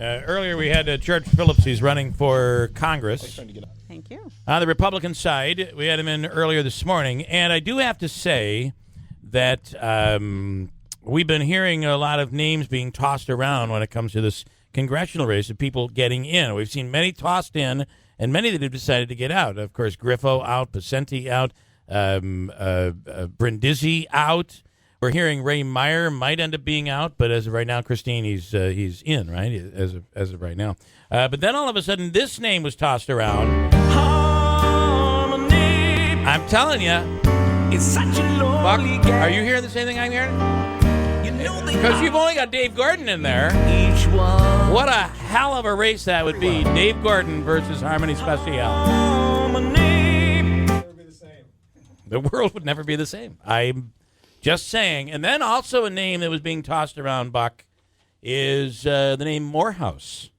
Earlier we had George Phillips. He's running for Congress. Thank you. On the Republican side, we had him in earlier this morning. And I do have to say that we've been hearing a lot of names being tossed around when it comes to this congressional race of people getting in. We've seen many tossed in and many that have decided to get out. Of course, Griffo out, Pacenti out, Brindisi out. We're hearing Ray Meyer might end up being out, but as of right now, Christine, he's in, right, as of right now. But then all of a sudden, this name was tossed around. Harmony. I'm telling you. It's such a lonely game. Are you hearing the same thing I'm hearing? Because you've only got Dave Gordon in there. Each one. What a hell of a race that would be. Dave Gordon versus Harmony Special. Harmony. Never be the same. The world would never be the same. I'm just saying. And then also a name that was being tossed around, Buck, is the name Morehouse.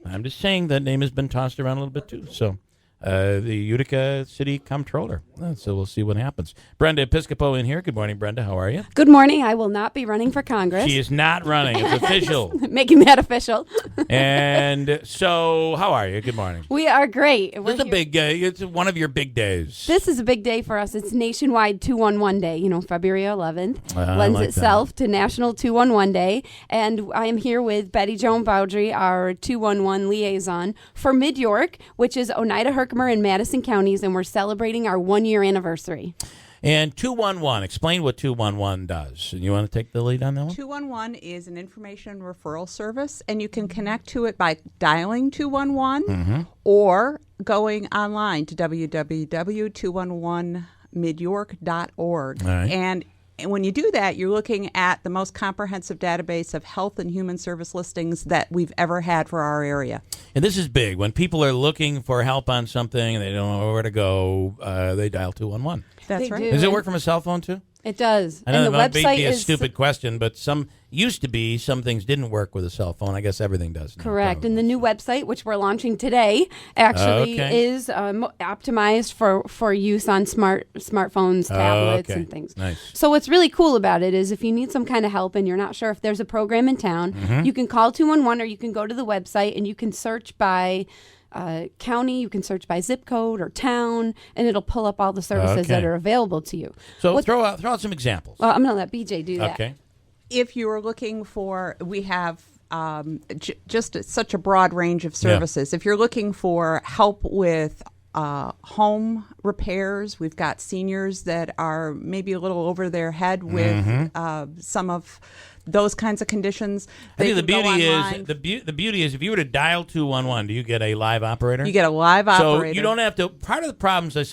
I'm just saying that name has been tossed around a little bit, too. So the Utica City Comptroller. So we'll see what happens. Brenda Episcopo in here. Good morning, Brenda. How are you? Good morning. I will not be running for Congress. She is not running. It's official. Making that official. And so how are you? Good morning. We are great. This is a big it's one of your big days. This is a big day for us. It's nationwide 211 Day. You know, February 11th lends like itself to National 211 Day. And I am here with Betty Joan Bowdry, our 211 liaison for Mid-York, which is Oneida, Herkimer, and Madison counties, and we're celebrating our 1-year anniversary. And 211, explain what 211 does. You want to take the lead on that one? 211 is an information referral service, and you can connect to it by dialing 211 or going online to www.211midyork.org. Right. And when you do that, you're looking at the most comprehensive database of health and human service listings that we've ever had for our area. And this is big. When people are looking for help on something and they don't know where to go, they dial 211. That's They right. do. Does it work from a cell phone, too? It does. I know And the that may website be a is stupid question, but some things didn't work with a cell phone. I guess everything does now. correct. Probably. And the new website, which we're launching today, actually is optimized for use on smartphones, tablets, and things. Nice. So what's really cool about it is if you need some kind of help and you're not sure if there's a program in town, you can call 211 or you can go to the website and you can search by county, you can search by zip code or town, and it'll pull up all the services that are available to you. So throw out some examples. Well, I'm going to let BJ do that. Okay. If you are looking for, we have just such a broad range of services. If you're looking for help with home repairs, we've got seniors that are maybe a little over their head with some of those kinds of conditions. I think the beauty is if you were to dial 211, do you get a live operator? You get a live operator. So you don't have to. Part of the problems I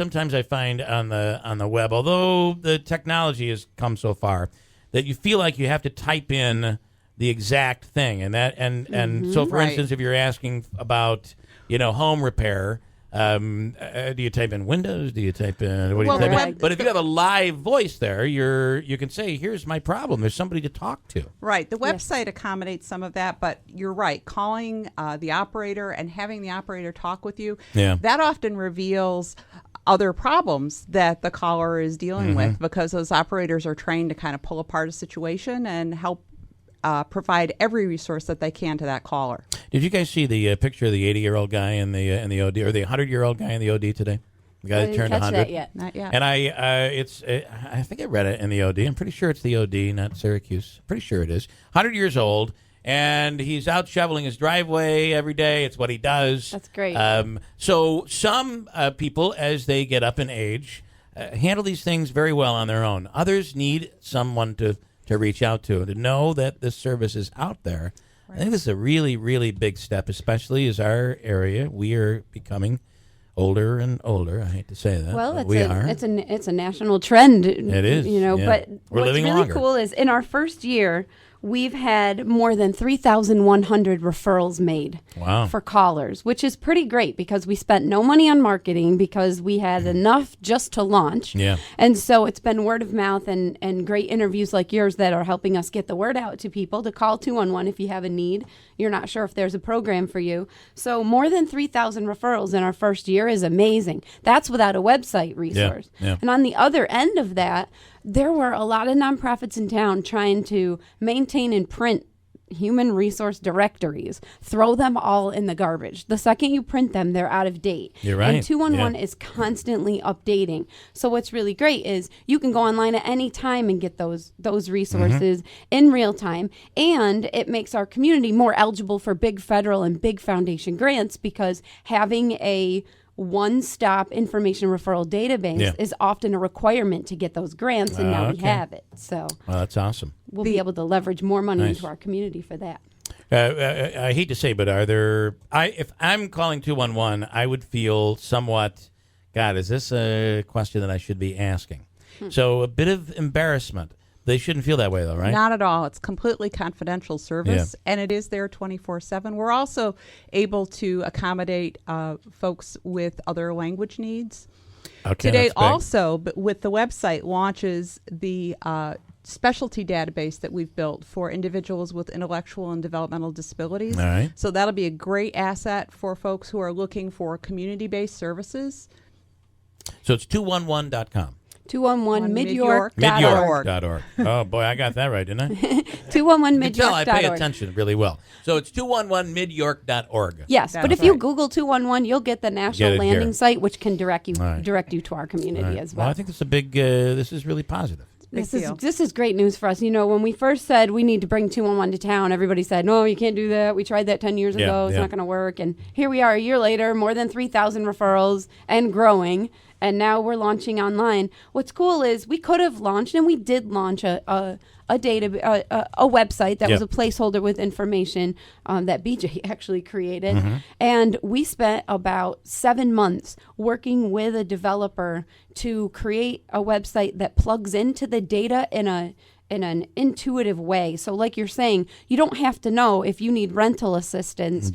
find on the web, although the technology has come so far, that you feel like you have to type in the exact thing, and so for instance, if you're asking about home repair. Do you type in Windows? Do you type in what do you type in? But if you have a live voice there, you can say, "Here's my problem." There's somebody to talk to. Right. The website accommodates some of that, but you're right. Calling the operator and having the operator talk with you, that often reveals other problems that the caller is dealing with, because those operators are trained to kind of pull apart a situation and help provide every resource that they can to that caller. Did you guys see the picture of the 80-year-old guy in the OD, or the 100-year-old guy in the OD today? The guy that turned 100. That yet. Not yet. And I think I read it in the OD. I'm pretty sure it's the OD, not Syracuse. Pretty sure it is. 100 years old, and he's out shoveling his driveway every day. It's what he does. That's great. So some people, as they get up in age, handle these things very well on their own. Others need someone to reach out to know that this service is out there. Right. I think this is a really, really big step, especially as our area, we are becoming older and older. I hate to say that. Well, it's a national trend. It is. But we're what's living really longer. cool is in our first year, we've had more than 3,100 referrals made for callers, which is pretty great because we spent no money on marketing because we had enough just to launch. Yeah. And so it's been word of mouth and great interviews like yours that are helping us get the word out to people to call 211 if you have a need. You're not sure if there's a program for you. So more than 3,000 referrals in our first year is amazing. That's without a website resource. Yeah. And on the other end of that, there were a lot of nonprofits in town trying to maintain and print human resource directories, throw them all in the garbage. The second you print them, they're out of date. You're right. And 211 is constantly updating. So what's really great is you can go online at any time and get those resources in real time. And it makes our community more eligible for big federal and big foundation grants, because having a one-stop information referral database is often a requirement to get those grants, and now we have it. So that's awesome. We'll be able to leverage more money into our community for that. I hate to say, but if I'm calling 211, I would feel somewhat, God, is this a question that I should be asking? So a bit of embarrassment. They shouldn't feel that way, though, right? Not at all. It's completely confidential service, and it is there 24/7. We're also able to accommodate folks with other language needs. Okay, Today, also, but with the website, launches the specialty database that we've built for individuals with intellectual and developmental disabilities. All right. So that'll be a great asset for folks who are looking for community-based services. So it's 211.com. 211midyork.org. Midyork.org. Oh, boy, I got that right, didn't I? 211midyork.org. I pay attention really well. So it's 211midyork.org. Yes, but if you Google 211, you'll get the national landing site, which can direct you to our community as well. Well, I think this is a big, this is really positive. This is great news for us. You know, when we first said we need to bring 211 to town, everybody said, no, you can't do that. We tried that 10 years ago. It's not going to work. And here we are a year later, more than 3,000 referrals and growing. And now we're launching online. What's cool is we could have launched, and we did launch a website that was a placeholder with information that BJ actually created. And we spent about 7 months working with a developer to create a website that plugs into the data in an intuitive way. So like you're saying, you don't have to know if you need rental assistance.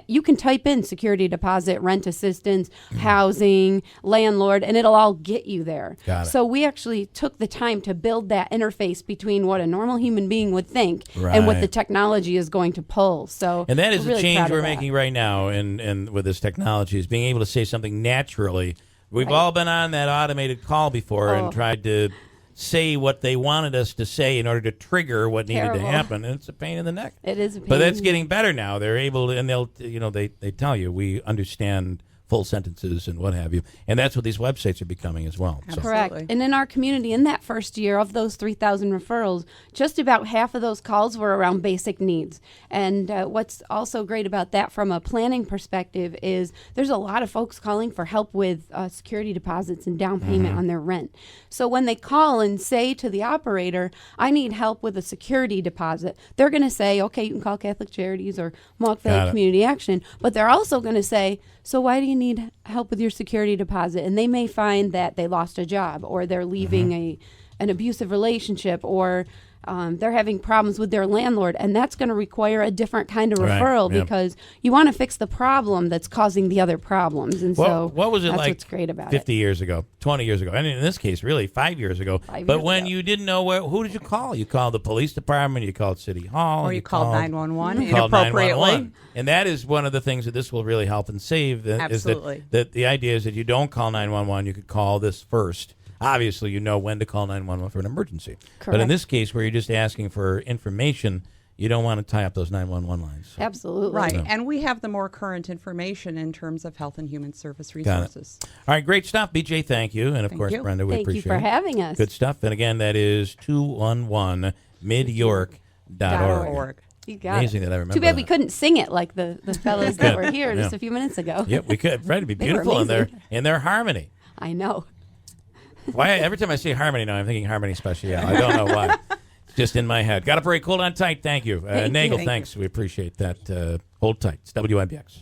You can type in security deposit, rent assistance, housing, landlord, and it'll all get you there. So we actually took the time to build that interface between what a normal human being would think and what the technology is going to pull. And that is a change we're making right now and with this technology, is being able to say something naturally. We've all been on that automated call before and tried to say what they wanted us to say in order to trigger what needed to happen, and it's a pain in the neck. It is a pain. But that's getting better now. They're able to, and they tell you, we understand full sentences and what have you, and that's what these websites are becoming as well. Correct. And in our community, in that first year of those 3,000 referrals, just about half of those calls were around basic needs. And what's also great about that from a planning perspective is there's a lot of folks calling for help with security deposits and down payment on their rent. So when they call and say to the operator, I need help with a security deposit, they're going to say, okay, you can call Catholic Charities or Mohawk Valley Community Action, but they're also going to say, so why do you need help with your security deposit? And they may find that they lost a job, or they're leaving an abusive relationship, or they're having problems with their landlord, and that's going to require a different kind of referral because you want to fix the problem that's causing the other problems. And what was it that's like what's great about 50 years ago, 20 years ago, and in this case, really 5 years ago. But when you didn't know who did you call? You called the police department, you called City Hall. Or you called 911 inappropriately. 911. And that is one of the things that this will really help and save. Absolutely. Is that the idea is that you don't call 911, you could call this first. Obviously, you know when to call 911 for an emergency. Correct. But in this case, where you're just asking for information, you don't want to tie up those 911 lines. So. Absolutely. Right. No. And we have the more current information in terms of health and human service resources. All right, great stuff, BJ. Thank you. And, of course, you. Brenda, we Thank appreciate it. you for having us. Good stuff. And, again, that is 211midyork.org. You got Amazing it. that I remember. Too bad that. we couldn't sing it like the fellows that were here just a few minutes ago. Yep, we could. Right, it'd be They were beautiful amazing. in their harmony. I know. Why? Every time I say harmony now, I'm thinking harmony special. I don't know why. It's just in my head. Got a break. Hold on tight. Thank you. Nagel, thanks. We appreciate that. Hold tight. It's WIBX.